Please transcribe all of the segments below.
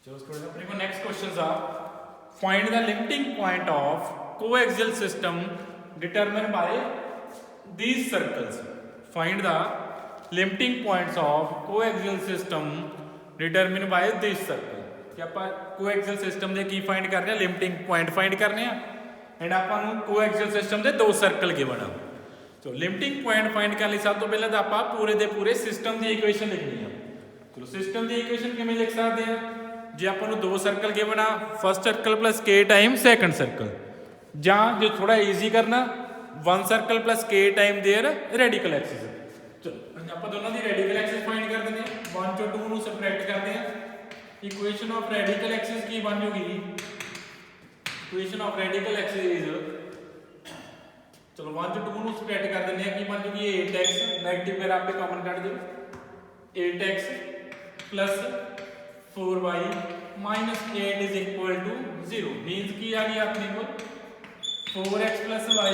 चलो स्टूडेंट अपने को नेक्स्ट क्वेश्चन था find the limiting point of coaxial system determine by these circles. Find the limiting points of coaxial system determined by this circle. कि ਆਪਾਂ coaxial system ਦੇ ਕੀ find ਕਰਨੇ ਆ limiting point find ਕਰਨੇ ਆ ਐਂਡ ਆਪਾਂ ਨੂੰ coaxial system ਦੇ ਦੋ ਸਰਕਲ ਗਿਵਨ ਆ ਸੋ limiting point find ਕਰਨ ਲਈ ਸਭ ਤੋਂ ਪਹਿਲਾਂ ਤਾਂ ਆਪਾਂ ਪੂਰੇ ਦੇ ਪੂਰੇ ਸਿਸਟਮ ਦੀ ਇਕੁਏਸ਼ਨ ਲਿਖਣੀ ਆ ਚਲੋ ਸਿਸਟਮ ਦੀ ਇਕੁਏਸ਼ਨ ਕਿਵੇਂ ਲਿਖ ਸਕਦੇ ਆ ਜੇ ਆਪਾਂ ਨੂੰ ਦੋ ਸਰਕਲ ਗਿਵਨ ਆ first circle plus k time second circle ਜਾਂ ਜੇ ਥੋੜਾ ਈਜ਼ੀ ਕਰਨਾ one circle plus k time their radical axis चलो आप दोनों की रेडिकल एक्सिस फाइंड कर देंगे 1 to 2 ਨੂੰ सबट्रैक्ट करते हैं इक्वेशन ऑफ रेडिकल एक्सिस की बन जाएगी equation of radical axis is चलो 1 to 2 ਨੂੰ सबट्रैक्ट कर देंगे की बन जाएगी 8x नेगेटिव फिर आप कॉमन काट दो 8x plus 4y minus 8 is equal to 0 means की आ गई अपने को 4x plus y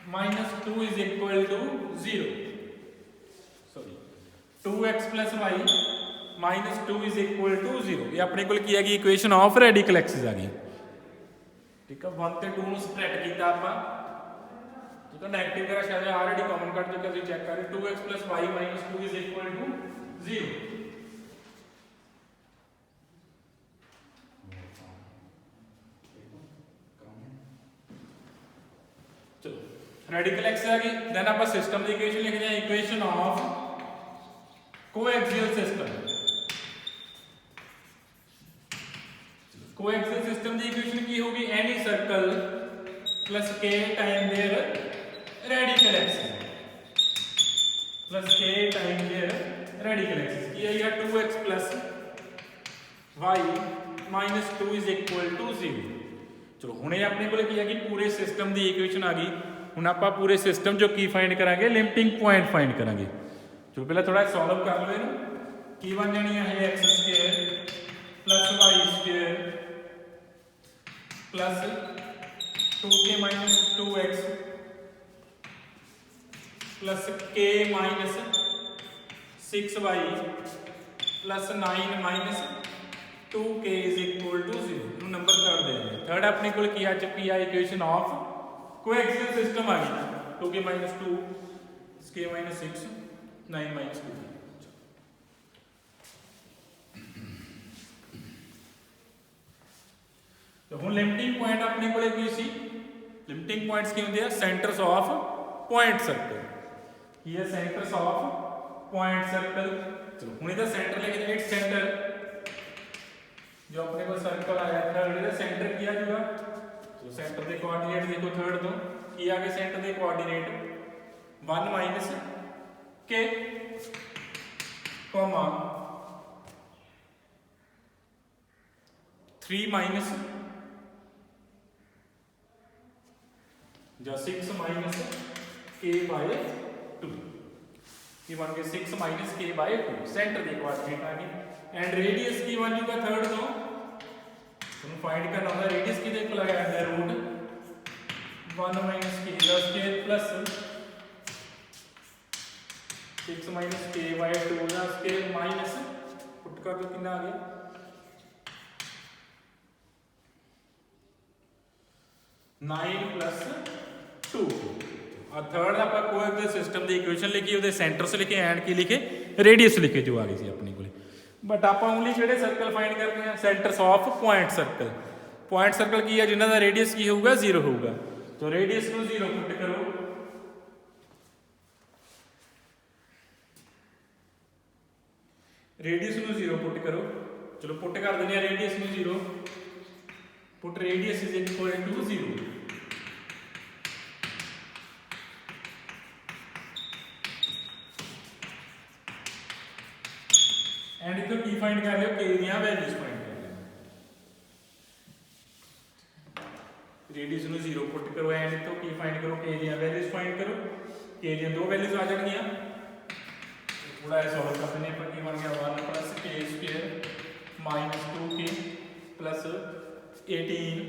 minus 2 is equal to 0 sorry 2x plus y minus 2 is equal to 0 ये अपने को की है इक्वेशन ऑफ रेडिकल एक्सिस आ गई ठीक है 1 ਤੇ 2 ਨੂੰ ਸਪਰੈਟ ਕੀਤਾ ਆਪਾਂ ਠੀਕ ਹੈ ਨੈਗੇਟਿਵ ਕਰਾ ਸ਼ਾਇਦ ਆਲਰੇਡੀ ਕਾਮਨ ਕੱਟ ਚੁੱਕਿਆ ਤੁਸੀਂ ਚੈੱਕ ਕਰ 2x plus y minus 2 is equal to 0 radical axis आ गई देन आप सिस्टम की इक्वेशन लिखते हैं equation of coaxial system coaxial system की इक्वेशन की होगी any circle plus k time their radical axis plus k time their radical axis की है या 2x plus y minus 2 is equal to 0 चलो हुणे अपने को की है कि पूरे सिस्टम की इक्वेशन आ गई ਹੁਣ ਆਪਾਂ ਪੂਰੇ ਸਿਸਟਮ ਚੋਂ ਕੀ ਫਾਈਂਡ ਕਰਾਂਗੇ ਲਿਮਿਟਿੰਗ ਪੁਆਇੰਟ ਫਾਈਂਡ ਕਰਾਂਗੇ ਚਲੋ ਪਹਿਲਾਂ ਥੋੜਾ ਸੋਲਵ ਕਰ ਲਓ ਇਹਨੂੰ ਕੀ ਬਣ ਜਾਣੀ ਹੈ ਇਹ x² + y² plus 2k minus 2x plus k minus 6y plus 9 minus 2k is equal to 0 number कर देंगे थर्ड अपने को की आ चुकी है इक्वेशन ऑफ कोएक्सियल सिस्टम आ गई 2k minus 2 k minus 6 9 minus 2 तो हम लिमिटिंग पॉइंट अपने को की सी लिमिटिंग पॉइंट्स की होंगे सेंटर्स ऑफ पॉइंट सर्कल ये सेंटर्स ऑफ पॉइंट सर्कल चलो हम इधर सेंटर लेके इट सेंटर जो अपने को सर्कल आया थर्ड इधर सेंटर किया जाएगा तो सेंटर के कोऑर्डिनेट देखो थर्ड तो की आगे सेंटर के coordinate 1 minus k comma 3 minus या 6 माइनस k बाय 2 की बन गए 6 माइनस k बाय 2 सेंटर के कोऑर्डिनेट आ गई एंड रेडियस की वैल्यू का थर्ड तो तुम फाइंड करना होगा रेडियस की देखो लगाया है रूट 1 माइनस k का square plus 6 minus k by 2 का स्क्वायर माइनस पुट कर दो कितना आ गया 9 प्लस 2 और थर्ड आप कोएक्सियल सिस्टम की इक्वेशन लिखी ਉਹਦੇ सेंटर्स लिखे एंड की लिखे रेडियस लिखे जो आ गई सी अपने को बट आप ओनली ਜਿਹੜੇ सर्कल फाइंड करते हैं सेंटर्स ऑफ पॉइंट सर्कल की है जिन्हों का रेडियस की होगा 0 होगा तो रेडियस को 0 पुट करो रेडियस को 0 पुट करो चलो पुट कर देने रेडियस को 0 put radius is equal to 0 and इधर की फाइंड कर लियो k ਦੀਆਂ वैल्यूज फाइंड कर लियो रेडियस ਨੂੰ 0 पुट करो एंड इधर की फाइंड करो k ਦੀਆਂ वैल्यूज फाइंड करो k ਦੀਆਂ दो वैल्यूज आ जाएंगी थोड़ा सॉल्व कर देने पर की बन गया 1 plus k square minus 2k plus 18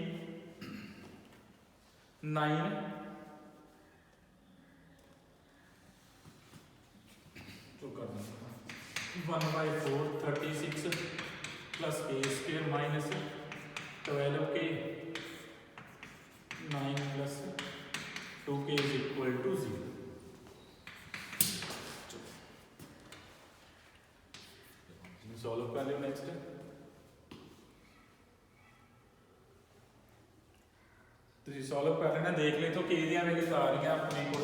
9 1/4 36 plus k square minus 12k 9 plus 2k is equal to 0। Solve कर लो। नेक्स्ट तुम सॉल्व कर लेना, देख ले तो के दी वैल्यूज आ रही अपने को,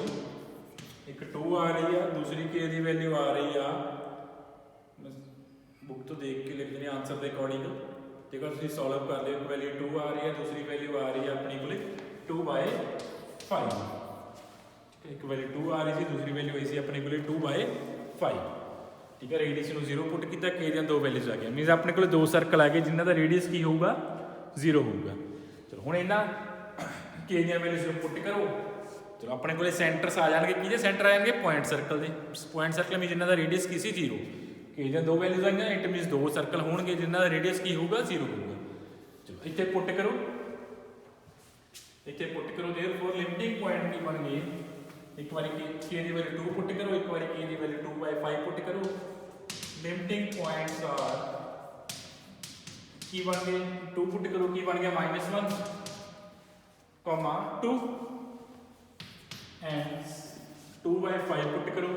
एक 2 आ रही है, दूसरी के दी वैल्यू आ रही है, बुक तो देख के लिख देनी आंसर के अकॉर्डिंग। देखो तुम सॉल्व कर लो, एक वैल्यू 2 आ रही है, दूसरी वैल्यू आ रही है अपने को 2/5, एक वैल्यू 2 आ रही थी, दूसरी वैल्यू आई सी अपने को 2/5। ठीक है, रेडियस में 0 पुट किया, के दी 2 वैल्यूज आ गई, मीनस अपने को 2 सर्कल आ गए जिन्हों का रेडियस की होगा 0 होगा। चलो हुण इन्हां के दी वैल्यूज पुट करो, चलो अपने को सेंटर्स आ जाएंगे, कि सेंटर आ जाएंगे पॉइंट सर्कल के, पॉइंट सर्कल में जिन्हों का रेडियस की सी 0, के दी 2 वैल्यूज आई, इट मीनस 2 सर्कल होंगे जिन्हों का रेडियस की होगा 0 होगा। चलो इतने पुट करो, इतने पुट करो, देयरफॉर लिमिटिंग पॉइंट की बन गई, एक बार के दी वैल्यू 2 पुट करो, एक बार के दी वैल्यू 2/5 पुट करो, लिमिटिंग पॉइंट्स आर की बन गए 2 पुट करो, की बन गया -1, 2 एंड 2/5 पुट करो,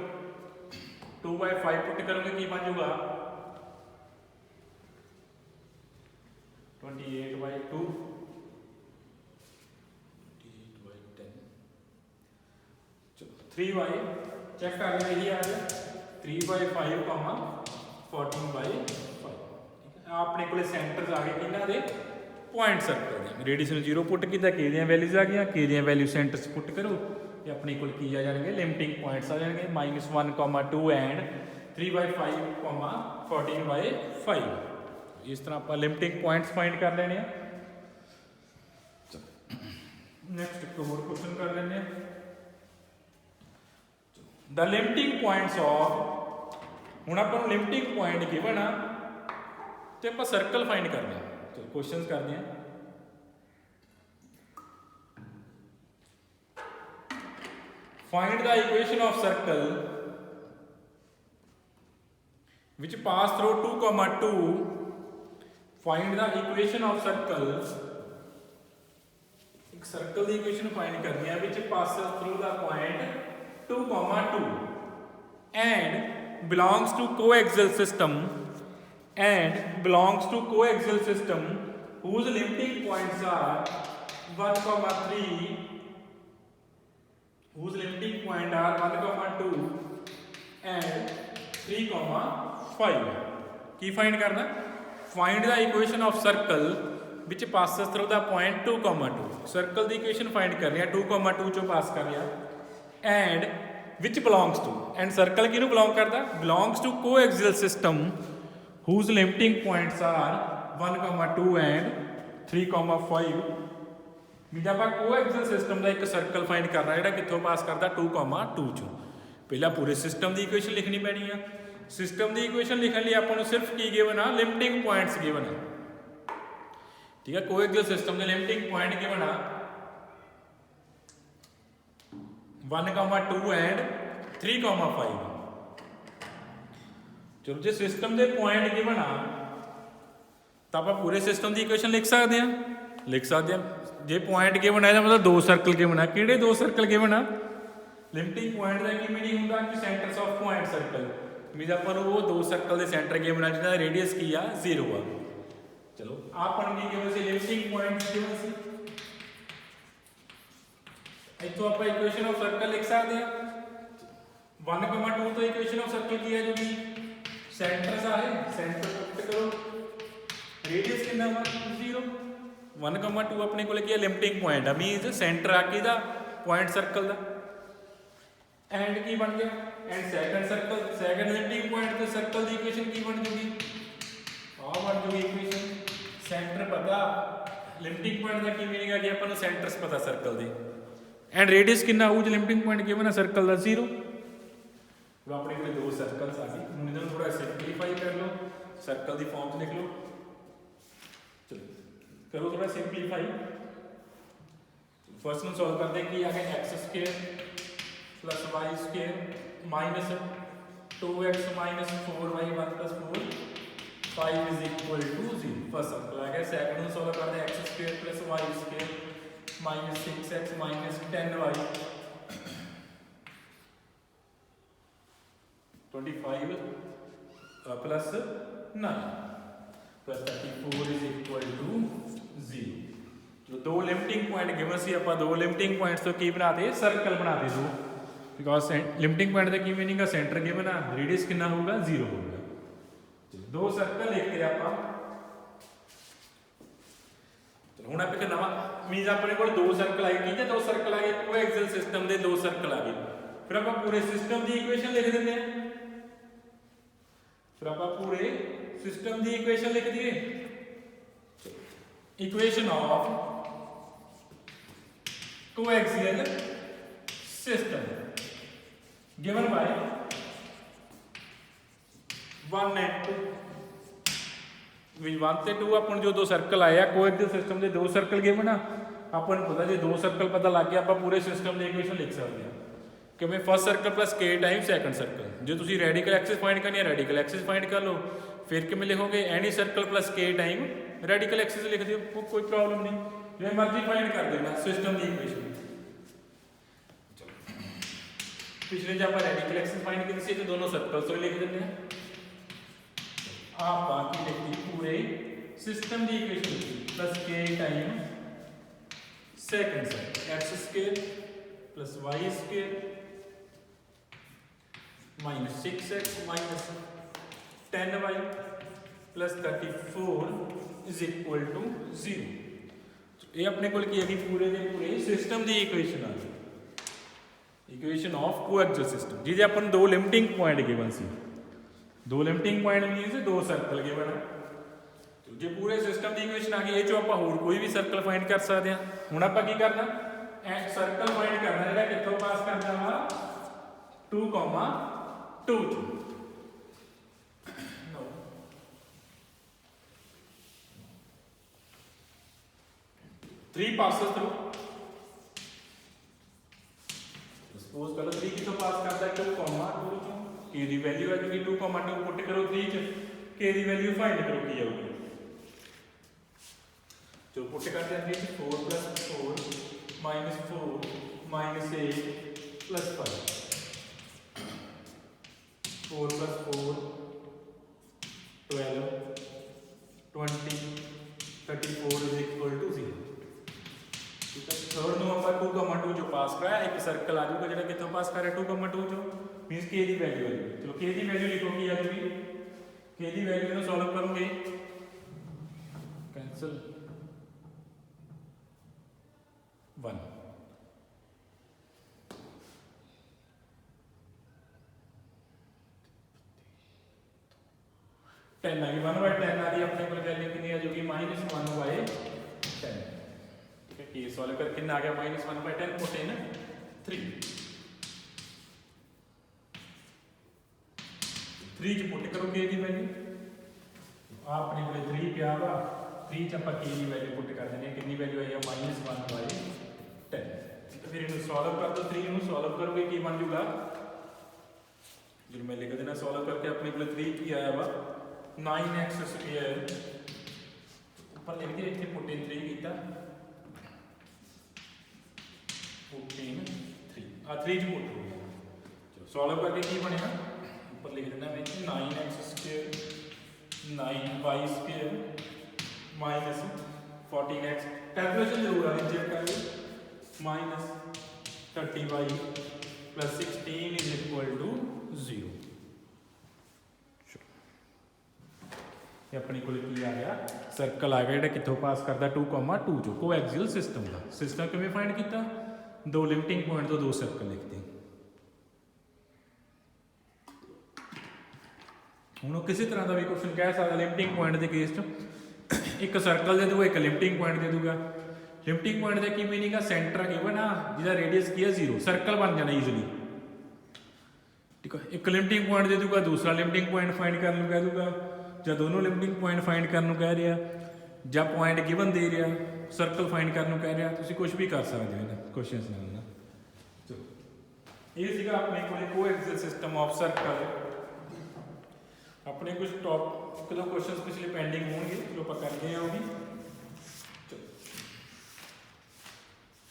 2/5 पुट करोगे की बन जाऊगा 28/2, 3y चेक कर लें, यही आ गया 3/5, 14/5। अपने को सेंटर्स आ गए किन्हों के पॉइंट सर्कल के, रेडियस में 0 पुट किया, के दी वैल्यूज आ गई, के दी वैल्यू सेंटर्स पुट करो, तो अपने को की आ जाएंगे लिमिटिंग पॉइंट्स आ जाएंगे -1, 2 एंड 3/5, 14/5। इस तरह आप लिमिटिंग पॉइंट्स फाइंड कर लेने। नेक्स्ट एक और क्वेश्चन कर लेने, द लिमिटिंग पॉइंट्स ऑफ, हुण आपां नूं लिमिटिंग पॉइंट गिवन आ ते आपां सर्कल फाइंड करने। चलो क्वेश्चन करते हैं। Find the equation of circle which pass through 2, find the equation of circle, एक सर्कल की इक्वेशन फाइंड करनी है which passes through the point 2, 2 and belongs to coaxial system whose limiting points are 1, 3, whose limiting point are 1, 2 and 3, 5। की find करना, find the equation of circle which passes through the point 2, 2, circle की equation find करनी है 2, 2 चो pass कर रहा, and which belongs to, and circle किनू belong करता, belongs to coaxial system whose limiting points are 1, 2 and 3, 5। Mean आप coaxial system का एक सर्कल फाइंड करना जो कितों पास करता 2, 2 चो। पहला पूरे सिस्टम की इक्वेशन लिखनी पैनी है, सिस्टम की इक्वेशन लिखने लिए आपको सिर्फ की गिवन आ, लिमिटिंग पॉइंट्स गिवन है। ठीक है, कोएक्सियल सिस्टम के लिमिटिंग पॉइंट गिवन आ 1, 2 एंड 3, 5। चलो जो सिस्टम के पॉइंट गिवन आ तो आप पूरे सिस्टम की इक्वेशन लिख सकते हैं, जे पॉइंट गिवन है मतलब 2 सर्कल गिवन है, किहड़े 2 सर्कल गिवन आ, लिमिटिंग पॉइंट का की मीनिंग होंगे कि centres of point circle, mean आप वो 2 सर्कल के सेंटर गिवन है जिन्होंने रेडियस की आ 0 आ। चलो आपन की गिवन से लिमिटिंग पॉइंट गिवन से, इतों आप इक्वेशन ऑफ सर्कल लिख सकते हैं 1, 2 तो इक्वेशन ऑफ सर्कल की है जो कि सेंटर्स आ है, सेंटर पुट करो, रेडियस कितना 0, 1, 2 अपने को लिया लिमिटिंग पॉइंट है, मीनस सेंटर आ किदा पॉइंट सर्कल का, एंड की बन गया, and second circle, second limiting point तो सर्कल की इक्वेशन की बन जूगी, बन जूगी इक्वेशन, सेंटर पता, लिमिटिंग पॉइंट का की मीनिंग है कि अपन सेंटर्स पता सर्कल दे, एंड रेडियस कितना हो जो लिमिटिंग पॉइंट गिवन है सर्कल का 0। तो अपने को 2 सर्कल्स आ गए, हम इन्हें थोड़ा सिंपलीफाई कर लो, सर्कल की फॉर्म लिख लो, चलो करो थोड़ा सिंपलीफाई। फर्स्ट में सॉल्व करते हैं कि आ गया x² plus y² minus 2x minus 4y 1 + 4 5 is equal to 0 first circle आ गया। सैकंड में सॉल्व करते हैं x square plus y square minus 6x minus 10y 25 plus 9 plus 34 is equal to 0। जो दो लिमिटिंग पॉइंट गिवन सी ਆਪਾਂ दो लिमिटिंग पॉइंट्स तो की बनाते सर्कल बनाते दो बिकॉज लिमिटिंग पॉइंट का की मीनिंग है सेंटर गिवन है रेडियस कितना होगा 0 होगा। दो सर्कल लिखते ਆਪਾਂ चलो ਹੁਣ ਆਪਾਂ ਨਵਾਂ ਮੀਨਸ ਆਪਣੇ ਕੋਲ ਦੋ ਸਰਕਲ ਆ ਗਏ ਠੀਕ ਹੈ ਦੋ ਸਰਕਲ ਆ ਗਏ ਕੋਐਕਸੀਅਲ ਸਿਸਟਮ ਦੇ ਦੋ ਸਰਕਲ ਆ ਗਏ ਫਿਰ ਆਪਾਂ ਪੂਰੇ ਸਿਸਟਮ ਦੀ ਇਕੁਏਸ਼ਨ ਲਿਖ ਦਿੰਦੇ ਆ ਫਿਰ ਆਪਾਂ ਪੂਰੇ ਸਿਸਟਮ ਦੀ ਇਕੁਏਸ਼ਨ ਲਿਖ ਦਈਏ equation of coaxial system given by 1 and 2 ਵੀ 1 ਤੇ 2 ਆਪਾਂ ਨੂੰ ਜੋ ਦੋ ਸਰਕਲ ਆਏ ਆ ਕੋਐਕਸੀਅਲ ਸਿਸਟਮ ਦੇ ਦੋ ਸਰਕਲ ਗਿਵਨ ਆ ਆਪਾਂ ਨੂੰ ਪਤਾ ਜੇ ਦੋ ਸਰਕਲ ਪਤਾ ਲੱਗ ਗਿਆ ਆਪਾਂ ਪੂਰੇ ਸਿਸਟਮ ਦੀ ਇਕੁਏਸ਼ਨ ਲਿਖ ਸਕਦੇ ਆ ਕਿਵੇਂ first circle plus k time second circle ਜੇ ਤੁਸੀਂ ਰੈਡੀਕਲ ਐਕਸਿਸ ਫਾਈਂਡ ਕਰਨੀ ਹੈ ਰੈਡੀਕਲ ਐਕਸਿਸ ਫਾਈਂਡ ਕਰ ਲਓ ਫਿਰ ਕਿਵੇਂ ਲਿਖੋਗੇ any circle plus k time radical axis ਲਿਖ ਦਿਓ ਕੋਈ ਪ੍ਰੋਬਲਮ ਨਹੀਂ ਜਿਵੇਂ ਮਰਜ਼ੀ ਫਾਈਂਡ ਕਰ ਦੇਣਾ ਸਿਸਟਮ ਦੀ ਇਕੁਏਸ਼ਨ। पिछले जब आप रेडिकल एक्सिस फाइंड की थी तो दोनों सर्कल्स को लिख देते हैं आप बाकी लिखती पूरे सिस्टम की equation plus k time second circle x square plus y square minus 6x minus 10y plus 34 is equal to 0। ये अपने को की है पूरे के पूरे सिस्टम की इक्वेशन आ गई इक्वेशन ऑफ कोएक्सियल सिस्टम जिसे अपन दो लिमिटिंग पॉइंट गिवन सी दो लिमिटिंग पॉइंट मीनस दो सर्कल गिवन है तो जो पूरे सिस्टम की इक्वेशन आ गई ये आप होर कोई भी सर्कल फाइंड कर सकते हैं। हुण आपां की करना सर्कल फाइंड करना जिहड़ा कित्थों पास करदा वा 2,2 3 passes through सपोज करो 3 कितों पास करता है 2,2 चों k की वैल्यू आ जाएगी 2,2 पुट करो 3 च k की वैल्यू फाइंड करो की आएगी जो पुट करते हैं 3 4 plus 4 minus 8 plus 5 4 plus 4 12 20 34 is equal to 0। Third no ਆਪਾਂ 2,2 जो पास कराया एक सर्कल आ जाऊगा ਜਿਹੜਾ ਕਿੱਥੋਂ ਪਾਸ ਕਰ ਰਿਹਾ 2,2 जो मींस k ਦੀ ਵੈਲਿਊ ਆ ਜਾਊਗੀ। ਚਲੋ k ਦੀ ਵੈਲਿਊ ਲਿਖੋ ਕੀ ਆ ਜਾਊਗੀ k ਦੀ ਵੈਲਿਊ ਨੂੰ ਸੋਲਵ ਕਰੋਗੇ कैंसिल 1 10 आ गई 1/10 आ रही अपने को वैल्यू कितनी आ जाएगी -1/10 की सॉल्व कर कितना आ गया -1/10 पुट इन 3 च पुट करो k की वैल्यू अपने को 3 पिया वा 3 च आप k की वैल्यू पुट कर देने कितनी वैल्यू आई है -1/10 तो फिर इन्हें सॉल्व कर दो 3 ਨੂੰ सॉल्व करोगे की बन जाऊगा जो मैं लिख देना सॉल्व करके अपने को 3 की आया वा 9x स्क्वायर ऊपर लिख दिया इतने पुट इन 3 किया 3 3 पुट हो गया चलो सॉल्व करके की बनेगा ऊपर लिख देना में 9x square 9y square minus 14x calculation जरूर आनी चेक कर लो minus 30y plus 16 is equal to 0। ये अपनी को की आ गया सर्कल आ गया जो कितों पास करता 2,2 जो कोएक्सियल सिस्टम का सिस्टम किवें फाइंड किया दो लिमिटिंग पॉइंट तो दो सर्कल लिखते हूँ किसी तरह का भी क्वेश्चन कह सकता लिमिटिंग पॉइंट के केस एक सर्कल दे दूगा एक लिमिटिंग पॉइंट दे दूगा लिमिटिंग पॉइंट का की मीनिंग है सेंटर गिवन आ जिसका रेडियस की है 0 सर्कल बन जाना ईजिली ठीक है। एक लिमिटिंग पॉइंट दे दूगा दूसरा लिमिटिंग पॉइंट फाइंड करने कह दूगा ਜਾਂ ਦੋਨੋਂ ਲਿਮਿਟਿੰਗ ਪੁਆਇੰਟ ਫਾਈਂਡ ਕਰਨ ਨੂੰ ਕਹਿ ਰਿਹਾ ਜਾਂ ਪੁਆਇੰਟ ਗਿਵਨ ਦੇ ਰਿਹਾ ਸਰਕਲ ਫਾਈਂਡ ਕਰਨ ਨੂੰ ਕਹਿ ਰਿਹਾ ਤੁਸੀਂ ਕੁਝ ਵੀ ਕਰ ਸਕਦੇ ਹੋ ਇਹਨਾਂ ਕੁਐਸਚਨਸ ਨਾਲ ਨਾ। ਚਲੋ ਇਹ ਸੀਗਾ ਆਪਣੇ ਕੋਲੇ ਕੋਐਕਸਿਅਲ ਸਿਸਟਮ ਆਫ ਸਰਕਲ अपने कुछ टॉप एक दो क्वेश्चन पिछले पेंडिंग होंगे जो आप करते हैं वो भी।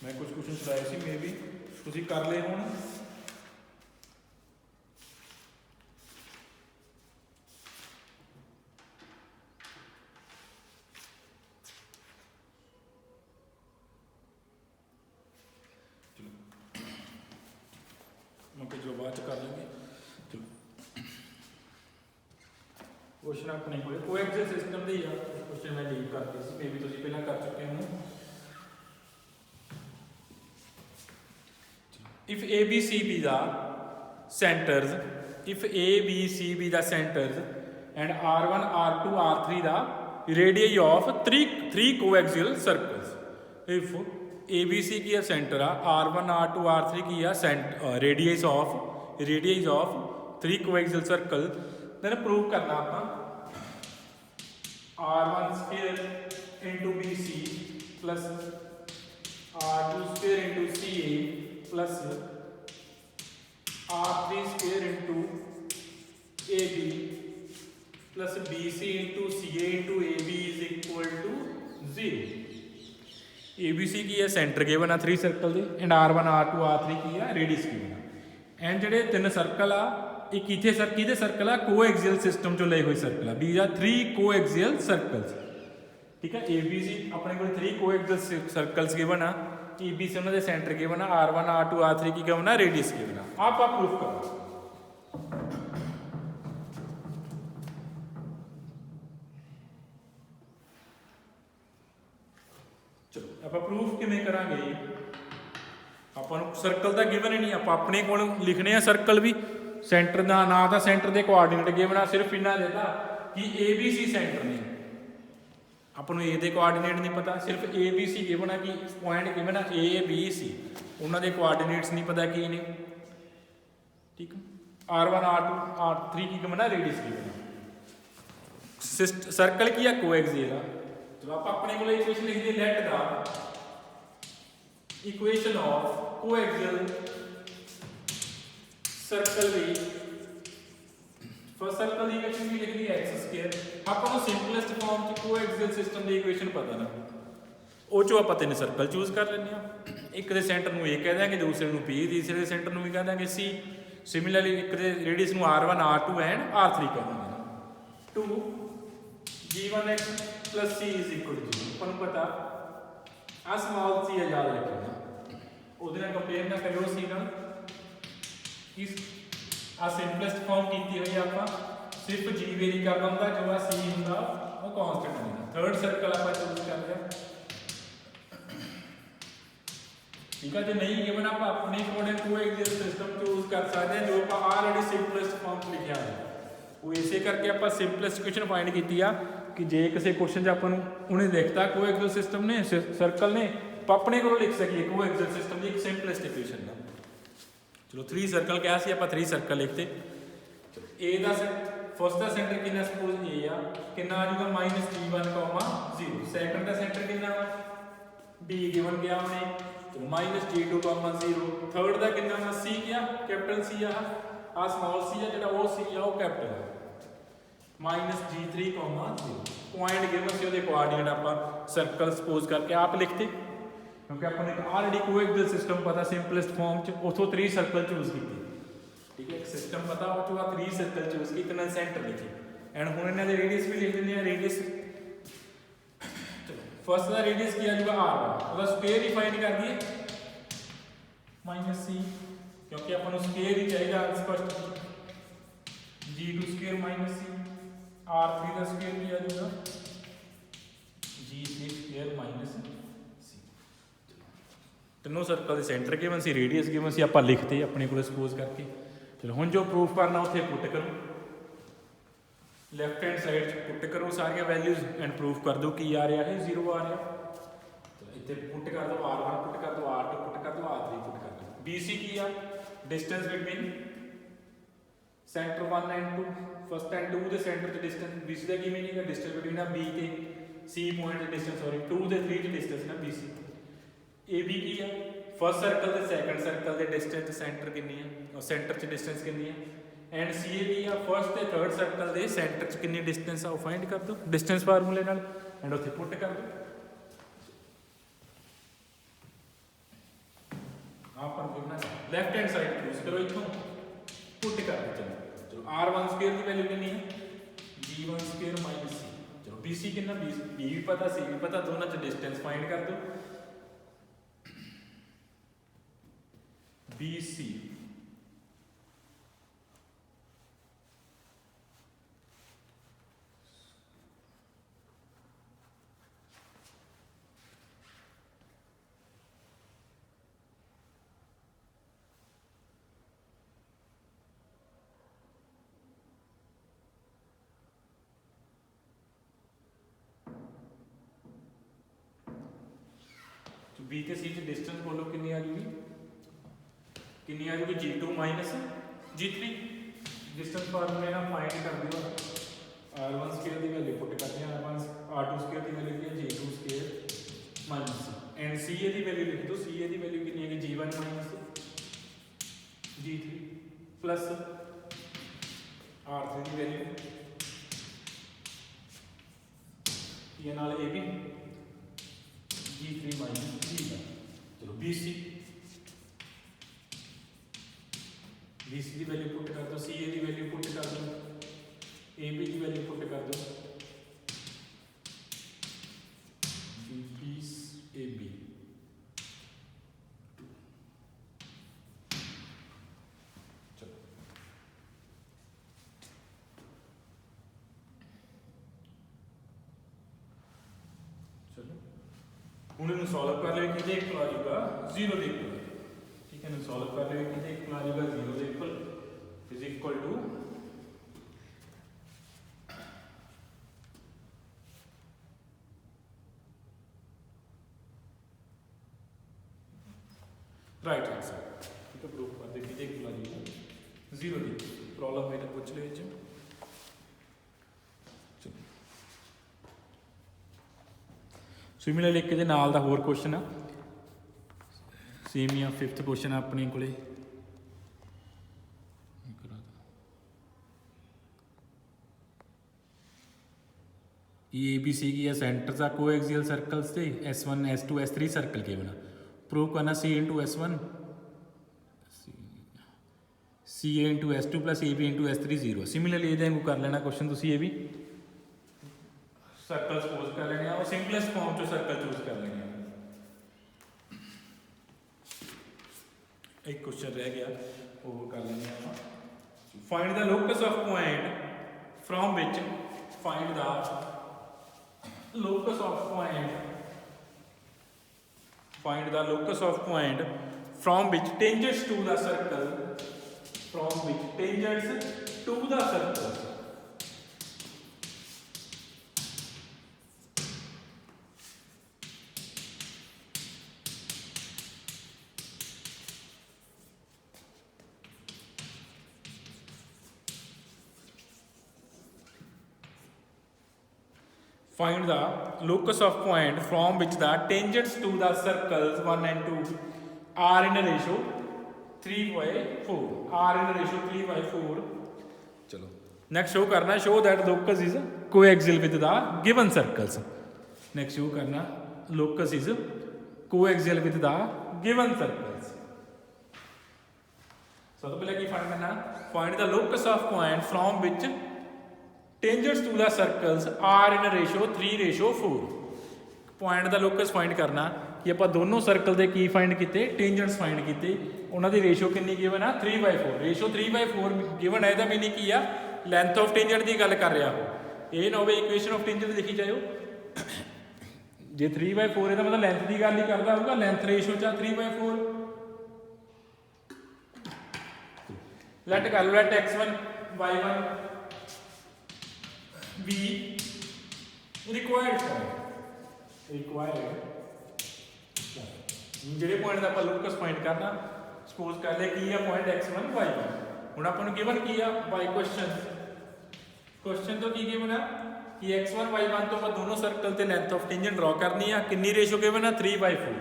मैं कुछ क्वेश्चन चलाए सी मे भी तुम कर ले होने। जो बाद कर लेंगे। चलो क्वेश्चन अपने को कोएक्सियल सिस्टम दे या क्वेश्चन मैं लीव करती सी मे भी तुम पहला कर चुके हो। If A B C be the centres if A B C be the centres and R1 R2 R3 the radius of three coaxial circles. If A B C की सेंटर आ R1 R2 R3 की radius of three coaxial circle then prove करना आप R1 square into B C plus R2 square into C A plus R3 square into A B plus B C into C A into A B is equal to 0। A B C की है centre given आ three circle दे and R1 R2 R3 की है radius given uh and ਜਿਹੜੇ ਤਿੰਨ circle ਆ ਇਹ ਕਿਥੇ ਕਿਹਦੇ ਸਰਕਲ ਆ ਕੋਐਕਸੀਅਲ ਸਿਸਟਮ ਚੋਂ ਲਏ ਹੋਏ ਸਰਕਲ ਆ। these are three coaxial circles। ਠੀਕ ਹੈ ए बी सी ਆਪਣੇ ਕੋਲ 3 coaxial circles गिवन ਆ ए बी सी ਉਹਨਾਂ ਦੇ ਸੈਂਟਰ गिवन ਆ R1 R2 R3 ਕੀ गिवन ਆ रेडियस गिवन ਆ। आप प्रूफ करो। चलो आप प्रूफ किवें करांगे। ਆਪਾਂ ਨੂੰ ਸਰਕਲ ਦਾ ਗਿਵਨ ਹੀ ਨਹੀਂ ਆਪਾਂ ਆਪਣੇ ਕੋਲ ਲਿਖਣੇ ਆ ਸਰਕਲ ਵੀ ਸੈਂਟਰ ਦਾ ਨਾ ਤਾਂ ਸੈਂਟਰ ਦੇ ਕੋਆਰਡੀਨੇਟ ਗਿਵਨ ਆ ਸਿਰਫ ਇੰਨਾ ਦੇਤਾ ਕਿ ए बी सी ਸੈਂਟਰ ਨੇ। ਆਪਾਂ ਨੂੰ ए ਦੇ ਕੋਆਰਡੀਨੇਟ ਨਹੀਂ ਪਤਾ ਸਿਰਫ ए बी सी ਗਿਵਨ ਆ ਕਿ ਪੁਆਇੰਟ ਗਿਵਨ ਆ A B C ਉਹਨਾਂ ਦੇ ਕੋਆਰਡੀਨੇਟਸ ਨਹੀਂ ਪਤਾ ਕੀ ਨੇ। ਠੀਕ R1 R2 R3 ਕੀ ਗਿਵਨ ਆ रेडियस ਗਿਵਨ ਆ। ਸਰਕਲ ਕੀ ਆ ਕੋਐਕਸੀਅਲ ਆ। ਚਲੋ ਆਪਾਂ ਆਪਣੇ ਕੋਲ ਇਕੁਏਸ਼ਨ ਲਿਖਦੇ light the equation of coaxial circle भी फर्स्ट सर्कल की इक्वेशन भी लिख दी x स्क्वायर। ਆਪਾਂ ਨੂੰ ਸਿੰਪਲੈਸਟ ਫਾਰਮ ਚ ਕੋਐਕਸੀਅਲ ਸਿਸਟਮ ਦੀ ਇਕੁਏਸ਼ਨ ਪਤਾ ਨਾ ਉਹ ਚੋਂ ਆਪਾਂ ਤਿੰਨ ਸਰਕਲ ਚੂਜ਼ ਕਰ ਲੈਂਦੇ ਆ। ਇੱਕ ਦੇ ਸੈਂਟਰ ਨੂੰ a ਕਹਿ ਦਾਂਗੇ ਦੂਸਰੇ ਨੂੰ b ਤੀਸਰੇ ਦੇ ਸੈਂਟਰ ਨੂੰ ਵੀ ਕਹਿ ਦਾਂਗੇ c। ਸਿਮਿਲਰਲੀ ਇੱਕ ਦੇ ਰੇਡੀਅਸ ਨੂੰ R1 R2 ਐਂਡ R3 ਕਹਿ ਦਾਂਗੇ। 2 g1x c is equal to 0। ਆਪਾਂ ਨੂੰ ਪਤਾ ਆ ਸਮਾਲ c ਯਾਦ ਰੱਖਣਾ ਉਹਦੇ ਨਾਲ ਕੰਪੇਅਰ ਨਾ ਕਰਿਓ c ਨਾਲ। ਇਸ ਆ ਸਿੰਪਲੈਸਟ ਫਾਰਮ ਕੀਤੀ ਹੋਈ ਆਪਾਂ ਸਿਰਫ g ਵੇਰੀ ਕਰਨਾ ਹੁੰਦਾ ਜੋ ਆ c ਹੁੰਦਾ ਉਹ ਕਾਂਸਟੈਂਟ ਹੁੰਦਾ। ਥਰਡ ਸਰਕਲ ਆਪਾਂ ਚੂਜ਼ ਕਰ ਲਿਆ। ਠੀਕ ਹੈ ਜੇ ਨਹੀਂ ਗਿਵਨ ਆਪਾਂ ਆਪਣੇ ਕੋਲ ਕੋਐਕਸੀਅਲ ਸਿਸਟਮ ਚੂਜ਼ ਕਰ ਸਕਦੇ ਹਾਂ ਜੋ ਆਪਾਂ ਆਲਰੇਡੀ ਸਿੰਪਲੈਸਟ ਫਾਰਮ 'ਚ ਲਿਖਿਆ ਹੈ। ਉਹ ਇਸੇ ਕਰਕੇ ਆਪਾਂ ਸਿੰਪਲੈਸਟ ਇਕੁਏਸ਼ਨ ਫਾਈਂਡ ਕੀਤੀ ਆ कि जे किसी क्वेश्चन च अपन उन्हें देखता कोएक्सियल सिस्टम ने सर्कल ने अपने को लिख सकिए कोएक्सियल सिस्टम की एक सिंपलेस्ट इक्वेशन का। चलो थ्री सर्कल क्या सी आप थ्री सर्कल लिखते ए का फर्स्ट का सेंटर कितना सपोज ए आ कितना आ जाएगा -g1, 0। सेकंड का सेंटर कितना b गिवन गया हमने तो -g2, 0। थर्ड का कितना c क्या कैपिटल c आ स्मॉल c है जेड़ा वो c आ वो कैपिटल है -g3, 0। पॉइंट गिवन से ਉਹਦੇ ਕੋਆਰਡੀਨੇਟ ਆਪਾਂ ਸਰਕਲ ਸਪੋਜ਼ ਕਰਕੇ ਆਪ ਲਿਖਤੇ ਕਿਉਂਕਿ ਆਪਾਂ ਨੇ ਆਲਰੇਡੀ ਕੋਐਕਸੀਅਲ ਸਿਸਟਮ ਪਤਾ ਸਿੰਪਲੈਸਟ ਫਾਰਮ ਚ ਉਥੋਂ 3 ਸਰਕਲ ਚੂਜ਼ ਕੀਤੇ। ਠੀਕ ਹੈ ਇੱਕ ਸਿਸਟਮ ਪਤਾ ਉਹ ਤੋਂ ਆ 3 ਸਰਕਲ ਚੂਜ਼ ਕੀਤੇ ਨਾਲ ਸੈਂਟਰ ਲਿਖੇ ਐਂਡ ਹੁਣ ਇਹਨਾਂ ਦੇ ਰੇਡੀਅਸ ਵੀ ਲਿਖ ਦਿੰਦੇ ਆ। ਰੇਡੀਅਸ ਚਲੋ ਫਸਟ ਦਾ ਰੇਡੀਅਸ ਕੀ ਆ ਜੂਗਾ r1 ਉਹਦਾ ਸਕੁਅਰ ਹੀ ਫਾਈਂਡ ਕਰ ਦਈਏ -c ਕਿਉਂਕਿ ਆਪਾਂ ਨੂੰ ਸਕੁਅਰ ਹੀ ਚਾਹੀਦਾ ਸਪਸ਼ਟ g2 ਸਕੁਅਰ -c R3 का स्क्वायर किया जाएगा g3 स्क्वायर -c। तीनों सर्कल के सेंटर गिवन सी रेडियस गिवन सी ਆਪਾਂ ਲਿਖਤੇ ਆਪਣੇ ਕੋਲ ਸਪੋਜ਼ ਕਰਕੇ। ਚਲੋ ਹੁਣ ਜੋ ਪ੍ਰੂਫ ਕਰਨਾ ਉੱਥੇ ਪੁੱਟ ਕਰੋ ਲੈਫਟ ਹੈਂਡ ਸਾਈਡ ਪੁੱਟ ਕਰੋ ਸਾਰੀਆਂ ਵੈਲਿਊਜ਼ ਐਂਡ ਪ੍ਰੂਫ ਕਰ ਦਿਓ ਕੀ ਆ ਰਿਹਾ ਹੈ 0 ਆ ਰਿਹਾ। ਚਲੋ ਇੱਥੇ ਪੁੱਟ ਕਰ ਦਿਓ R1 ਪੁੱਟ ਕਰ ਦਿਓ R2 ਪੁੱਟ ਕਰ ਦਿਓ R3 ਪੁੱਟ ਕਰ ਦਿਓ। BC ਕੀ ਆ distance between centre 1 and 2 first and 2 ਦੇ ਸੈਂਟਰ ਤੇ ਡਿਸਟੈਂਸ BC ਦਾ ਕੀ ਮੀਨਿੰਗ ਹੈ ਡਿਸਟੈਂਸ ਬਿਟਵੀਨ ਆ B ਤੇ C ਪੁਆਇੰਟ ਦੇ ਡਿਸਟੈਂਸ 2 ਤੇ 3 ਦੇ ਡਿਸਟੈਂਸ ਨਾ BC। AB ਕੀ ਆ ਫਰਸਟ ਸਰਕਲ ਤੇ ਸੈਕੰਡ ਸਰਕਲ ਦੇ ਡਿਸਟੈਂਸ ਸੈਂਟਰ ਕਿੰਨੀ ਹੈ ਔਰ ਸੈਂਟਰ ਚ ਡਿਸਟੈਂਸ ਕਿੰਨੀ ਹੈ एंड सी ए डी आ फर्स्ट ते थर्ड सर्कल के सेंटर च कितनी डिस्टेंस आ फाइंड कर दो डिस्टेंस फार्मूले नाल एंड उत्थे पुट कर दो आप लैफ्ट हैंड साइड चूज करो इथों पुट कर दो चलो r1 स्क्वायर की वैल्यू कितनी है g1 स्क्वायर माइनस c चलो bc कितना b भी पता c भी पता दोनों च डिस्टेंस फाइंड कर दो bc बी ते सी डिस्टेंस बोलो कितनी आ जाएगी g2 माइनस g3 डिस्टेंस फार्मूले ना फाइंड कर दियो r1 स्क्वायर की वैल्यू पुट करते हैं r1 r2 स्क्वायर की वैल्यू की g2 square minus and ca की वैल्यू लिख दो ca की वैल्यू कितनी है g1 minus g3 plus r3 की वैल्यू ये नाल a भी g3 माइनस g1 चलो bc की वैल्यू पुट कर दो ca की वैल्यू पुट कर दो ab की वैल्यू पुट कर दो ab हूँ इन सॉल्व कर लियो कि एक आ जाएगा 0 के इक्वल ठीक है सॉल्व कर लियो कि एक आ जाएगा 0 के equal is equal to right hand side ठीक है प्रूफ कर दे कि एक आ जाएगा 0 की प्रॉब्लम मैंने पूछ लिया सिमिलर लिख के नाल दा होर क्वेश्चन आ सेम ही आ 5th क्वेश्चन अपने को ए बी सी की सेंटर्स आ कोएक्सियल सर्कल्स थे S1 S2 S3 सर्कल के बना प्रूव करना C into S1 C A into S2 plus A B into S3 0 similarly ये कर लेना क्वेश्चन तुम ये भी सर्कल सपोज कर लेने और सिंपलेस्ट फॉर्म चो सर्कल चूज कर लेने एक क्वेश्चन रह गया वो कर लेने find the locus of point from which find the locus of point from which tangents to the circle Find the locus of point from which the tangents to the circles 1 and 2 are in a ratio 3/4. Are in a ratio 3/4. चलो next show करना show that locus is coaxial with the given circles. Next show करना locus is coaxial with the given circles. So तो पहले की find करना find the locus of point from which tangents to the circles are in a ratio 3/4 point का locus find करना कि आप दोनों सर्कल के की फाइंड किए टेंजेंट्स फाइंड किए उन्होंने रेशो कितनी गिवन आ 3/4 रेशो 3/4 गिवन है मीनिंग की आ लेंथ ऑफ टेंजेंट की गल कर रहा हो ये ना हो इक्वेशन ऑफ टेंजेंट लिखी जाओ जे 3/4 है मतलब लेंथ की गल ही करता होगा लेंथ रेशो चा 3/4 लेट कर लो let x1 y1 be required ਜਿਹੜੇ ਪੁਆਇੰਟ ਦਾ ਆਪਾਂ ਲੋਕਸ ਫਾਈਂਡ ਕਰਨਾ ਸਪੋਜ਼ ਕਰ ਲੈ ਕੀ ਆ ਪੁਆਇੰਟ x1 y1 ਹੁਣ ਆਪਾਂ ਨੂੰ ਗਿਵਨ ਕੀ ਆ ਬਾਈ ਕੁਐਸਚਨ ਤੋਂ ਕੀ ਗਿਵਨ ਆ ਕਿ x1 y1 ਤੋਂ ਆਪਾਂ ਦੋਨੋਂ ਸਰਕਲ ਤੇ ਲੈਂਥ ਆਫ ਟੈਂਜੈਂਟ ਡਰਾ ਕਰਨੀ ਆ ਕਿੰਨੀ ਰੇਸ਼ੋ ਗਿਵਨ ਆ 3/4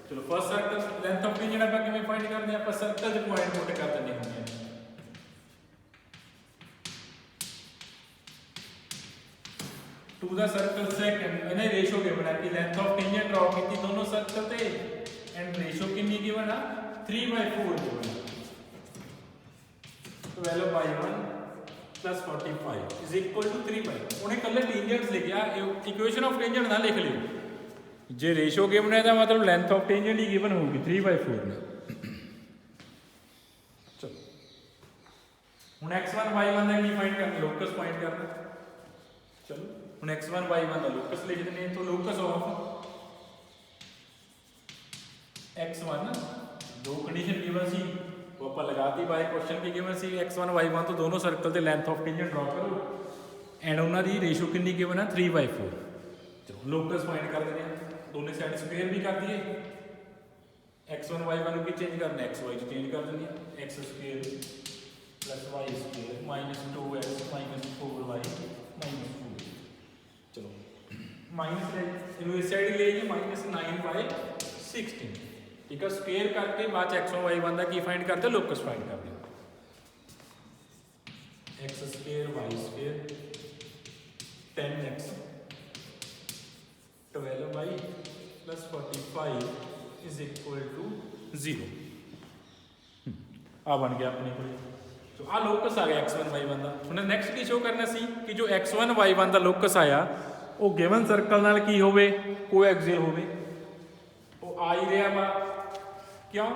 ਚਲੋ first circle length of tangent ਆਪਾਂ ਕਿਵੇਂ ਫਾਈਂਡ ਕਰਦੇ ਆ ਆਪਾਂ ਸਰਕਲ ਦੇ ਪੁਆਇੰਟ ਪੁੱਟ ਕਰ ਦਿੰਦੇ ਹੁੰਦੇ ਆ टू द सर्कल सेकंड मैंने रेशो गिवन है कि लेंथ ऑफ टेंजेंट ड्रॉ की थी दोनों सर्कल ते एंड रेशो कितनी गिवन है 3/4 गिवन है। 12/1 प्लस 45 इज इक्वल टू 3/, उन्हें कल टेंजेंट्स लिखा, इक्वेशन ऑफ टेंजेंट ना लिख लियो, जे रेशो गिवन है तो मतलब length of tangent he given होगी 3/4 में। चलो हुन x1 y1 का की फाइंड करना, लोकस फाइंड करना। चलो हुन x1 y1 का लोकस लिख देने, तो लोकस ऑफ x1 दो कंडीशन गिवन सी वो आप लगाती बाय क्वेश्चन की गिवन सी x1 y1 तो दोनों सर्कल ते लेंथ ऑफ टेंजेंट ड्रॉ करो एंड उन्हां दी रेशो कितनी गिवन है 3/4। चलो लोकस फाइंड कर देने, दोनों साइड स्क्वायर भी कर दिए, x1 y1 की चेंज करना xy च चेंज कर देनी है, x square plus y square minus 2x minus 4y minus 2। चलो माइनस ले इनू इस साइड ले जी माइनस 9/16, ठीक है। स्क्वायर करके बाद x1 y1 का की फाइंड करते लोकस फाइंड कर दो, x square y square 10x 12y plus 45 is equal to 0। आ बन गया अपने को, तो आ लोकस आ गया x1 y1 का। हमने नेक्स्ट की शो करना सी कि जो x1 y1 का लोकस आया वो गिवन सर्कल नाल की होवे कोएक्सियल होवे, वो आ ही रहा वा क्यों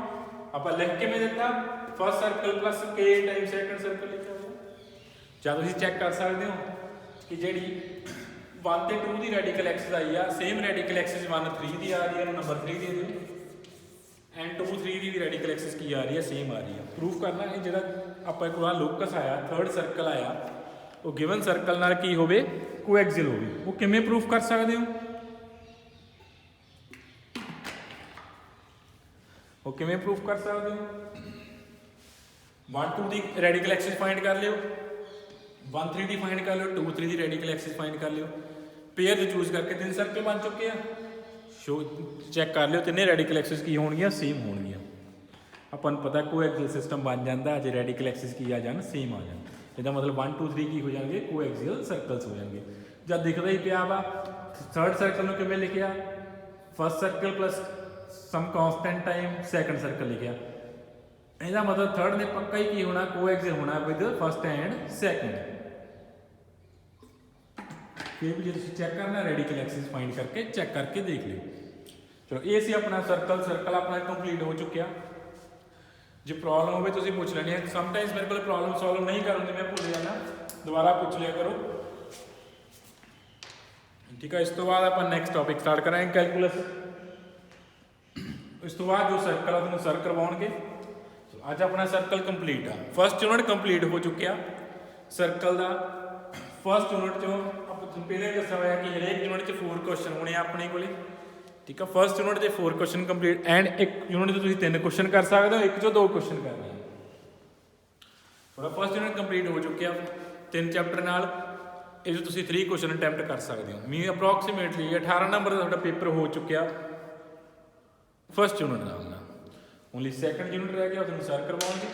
आप लिख के में दिता first circle plus k time second circle लिखा हुआ। ਜਾਂ ਤੁਸੀਂ ਚੈੱਕ ਕਰ ਸਕਦੇ ਹੋ ਕਿ ਜਿਹੜੀ 1 ਤੇ 2 ਦੀ ਰੈਡੀਕਲ ਐਕਸਿਸ ਆਈ ਆ ਸੇਮ ਰੈਡੀਕਲ ਐਕਸਿਸ 1 3 ਦੀ ਆ ਰਹੀ ਹੈ, ਨੰਬਰ 3 ਦੇ ਦਿਓ and 2 3 the we radical Axis ਕੀ ਆ ਰਹੀ ਹੈ ਸੇਮ ਆ ਰਹੀ ਹੈ। ਪ੍ਰੂਫ ਕਰਨਾ ਇਹ ਜਿਹੜਾ ਆਪਾਂ ਕੋਲ ਆ ਲੋਕਸ ਆਇਆ ਥਰਡ ਸਰਕਲ ਆਇਆ ਉਹ ਗਿਵਨ ਸਰਕਲ ਨਾਲ ਕੀ ਹੋਵੇ ਕੋਐਕਸਿਲ ਹੋਵੇ। ਉਹ ਕਿਵੇਂ ਪ੍ਰੂਫ ਕਰ ਸਕਦੇ ਹੋ, ਉਹ ਕਿਵੇਂ ਪ੍ਰੂਫ ਕਰ ਸਕਦੇ ਹੋ 1 2 ਦੀ ਰੈਡੀਕਲ ਐਕਸਿਸ ਫਾਈਂਡ ਕਰ ਲਿਓ, 1 3 ਦੀ ਫਾਈਂਡ ਕਰ ਲਿਓ, 2 3 ਦੀ ਰੈਡੀਕਲ ਐਕਸਿਸ ਫਾਈਂਡ ਕਰ ਲਿਓ, ਪੇਅਰ ਦੇ ਚੂਜ਼ ਕਰਕੇ ਤਿੰਨ ਸਰਕਲ ਬਣ ਚੁੱਕੇ ਆ। ਸ਼ੋ ਚੈੱਕ ਕਰ ਲਿਓ ਤਿੰਨੇ ਰੈਡੀਕਲ ਐਕਸਿਸ ਕੀ ਹੋਣਗੀਆਂ ਸੇਮ ਹੋਣਗੀਆਂ। ਆਪਾਂ ਨੂੰ ਪਤਾ ਕੋਐਕਸਿਲ ਸਿਸਟਮ ਬਣ ਜਾਂਦਾ ਜੇ ਰੈਡੀਕਲ ਐਕਸਿਸ ਕੀ ਆ ਜਾਣ ਸੇਮ ਆ ਜਾਣ, ਇਹਦਾ ਮਤਲਬ 1 2 3 ਕੀ ਹੋ ਜਾਣਗੇ ਕੋਐਕਸਿਲ ਸਰਕਲਸ ਹੋ ਜਾਣਗੇ। ਜਦ ਦਿਖਦਾ ਹੀ ਪਿਆ ਵਾ ਥਰਡ ਸਰਕਲ ਨੂੰ ਕਿਵੇਂ ਲਿਖਿਆ ਫਸਟ ਸਰਕਲ ਪਲਸ ਸਮ ਕਾਂਸਟੈਂਟ ਟਾਈਮ ਸੈਕੰਡ ਸਰਕਲ ਲਿਖਿਆ, ਇਹਦਾ ਮਤਲਬ ਥਰਡ ਨੇ ਪੱਕਾ ਹੀ ਕੀ ਹੋਣਾ ਕੋਐਕਸਿਲ ਹੋਣਾ ਵਿਦ ਫਸਟ ਐਂਡ ਸੈਕੰਡ। ਫਿਰ ਵੀ ਜੇ ਤੁਸੀਂ ਚੈੱਕ ਕਰਨਾ ਰੈਡੀਕਲ ਐਕਸਿਸ ਫਾਈਂਡ ਕਰਕੇ ਚੈੱਕ ਕਰਕੇ ਦੇਖ ਲਿਓ। ਚਲੋ ਇਹ ਸੀ ਆਪਣਾ ਸਰਕਲ ਆਪਣਾ ਕੰਪਲੀਟ ਹੋ ਚੁੱਕਿਆ। ਜੇ ਪ੍ਰੋਬਲਮ ਹੋਵੇ ਤੁਸੀਂ ਪੁੱਛ ਲੈਣੀ ਹੈ, ਸਮਟਾਈਮਸ ਮੇਰੇ ਕੋਲ ਪ੍ਰੋਬਲਮ ਸੋਲਵ ਨਹੀਂ ਕਰੂੰਗੀ ਮੈਂ ਭੁੱਲ ਜਾਣਾ, ਦੁਬਾਰਾ ਪੁੱਛ ਲਿਆ ਕਰੋ, ਠੀਕ ਹੈ। ਇਸ ਤੋਂ ਬਾਅਦ ਆਪਾਂ ਨੈਕਸਟ ਟੌਪਿਕ ਸਟਾਰਟ ਕਰਾਂਗੇ ਕੈਲਕੂਲਸ। ਇਸ ਤੋਂ ਬਾਅਦ ਜੋ ਸਰਕਲ ਆ ਤੁਹਾਨੂੰ ਸਰ ਕਰਵਾਉਣਗੇ। ਅੱਜ ਆਪਣਾ ਸਰਕਲ ਕੰਪਲੀਟ ਆ, ਫਸਟ ਯੂਨਿਟ ਕੰਪਲੀਟ ਹੋ ਚੁੱਕਿਆ ਸਰਕਲ ਦਾ। ਫਸਟ ਯੂਨਿਟ ਚੋਂ ਆਪਾਂ ਤੁਹਾਨੂੰ ਪਹਿਲੇ ਦੱਸਿਆ ਹੋਇਆ ਕਿ ਹਰੇਕ ਯੂਨਿਟ 'ਚ 4 ਕੁਐਸਚਨ ਹੋਣੇ ਆ ਆਪਣੇ ਕੋਲੇ, ਠੀਕ ਆ। ਫਸਟ ਯੂਨਿਟ ਦੇ 4 ਕੁਐਸਚਨ ਕੰਪਲੀਟ ਐਂਡ ਇੱਕ ਯੂਨਿਟ 'ਚ ਤੁਸੀਂ 3 ਕੁਐਸਚਨ ਕਰ ਸਕਦੇ ਹੋ, ਇੱਕ 'ਚੋਂ 2 ਕੁਐਸਚਨ ਕਰਨੇ ਆ। ਤੁਹਾਡਾ ਫਸਟ ਯੂਨਿਟ ਕੰਪਲੀਟ ਹੋ ਚੁੱਕਿਆ 3 ਚੈਪਟਰ ਨਾਲ, ਇਹ 'ਚ ਤੁਸੀਂ 3 ਕੁਐਸਚਨ ਅਟੈਂਪਟ ਕਰ ਸਕਦੇ ਹੋ। ਮੀਨ ਅਪਰੋਕਸੀਮੇਟਲੀ 18 ਨੰਬਰ ਦਾ ਤੁਹਾਡਾ ਪੇਪਰ ਹੋ ਚੁੱਕਿਆ ਫਸਟ ਯੂਨਿਟ ਦਾ। ਓਨਲੀ ਸੈਕੰਡ ਯੂਨਿਟ ਰਹਿ ਗਿਆ, ਉਹ ਤੁਹਾਨੂੰ ਸਰ ਕਰਵਾਉਣਗੇ।